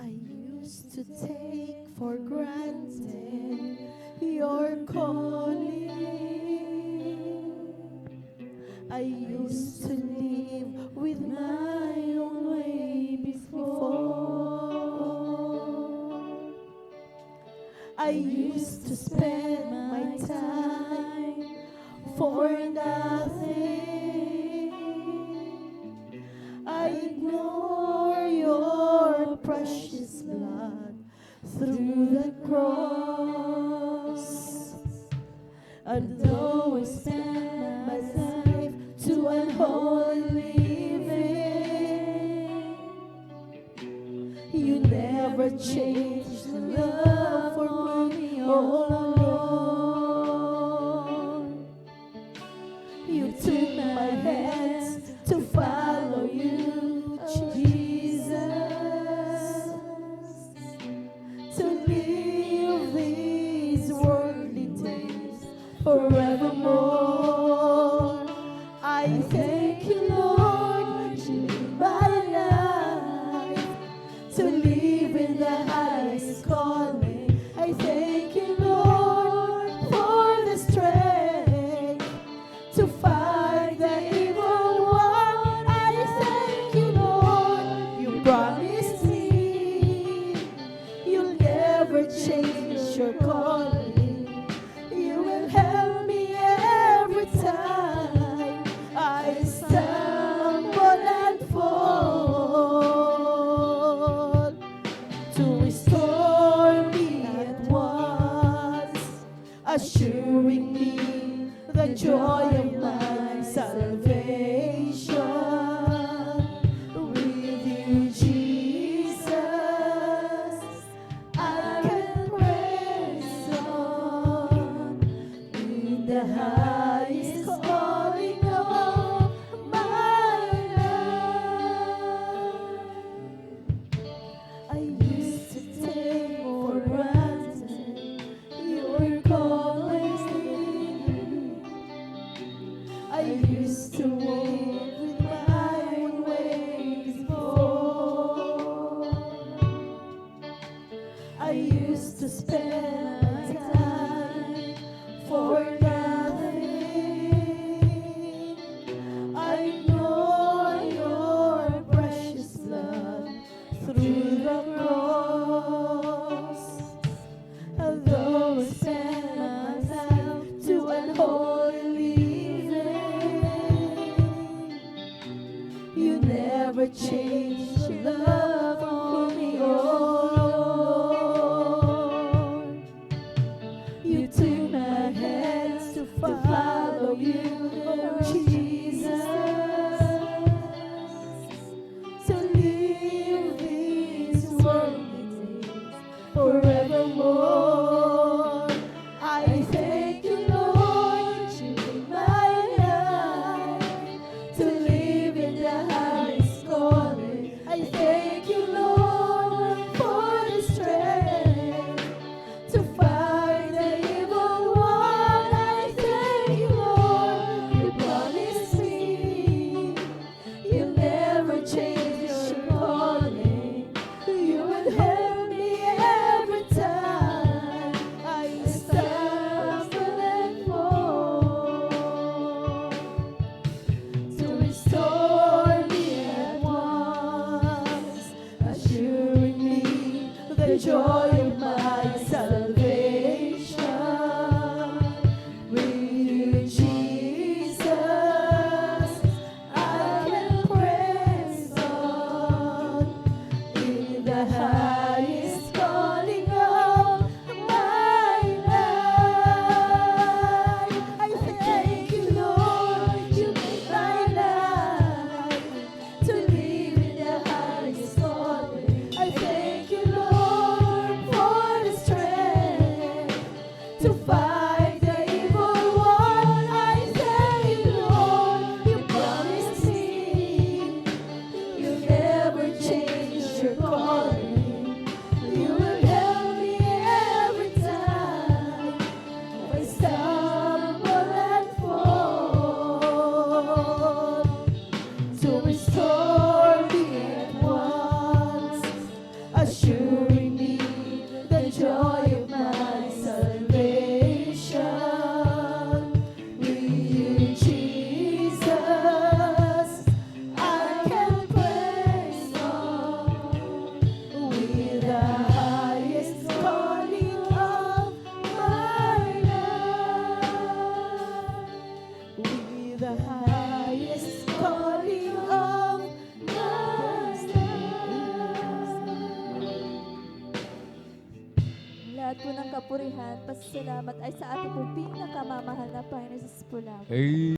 I used to take for granted your calling. I used to live with my own way before. I used to spend my time for nothing. I ignore your precious blood through the cross. And though I spend my life to unholy living, you never changed the love for me, oh Lord. You took my hands to follow you, Jesus, to live these worldly days forevermore. I thank you, Lord, to live my life, to live in the highest calling. I thank you, Lord, for the strength to fight the evil one. I thank you, Lord, you promised me you'll never change your calling. You will help me every time I stumble and fall, to restore me at once, assuring me the joy of my salvation. With you, Jesus, I can press on in the highest calling of my life. I used to take for granted your calling. I used to walk with my own ways before. I used to spend my time for nothing. I ignore your precious blood through the cross. Although I spend my time to unholy living, you never changed your love for me, oh Lord. You took my hands to follow you, oh Jesus, to live these worldly days forevermore. I thank you, Lord, to live my life, to live in the highest calling. I thank you, highest calling of my life. Lahat po ng kapurihan, pasasalamat ay sa ating po pinakamamahal na Panginoon Jesus po lamang. Amen.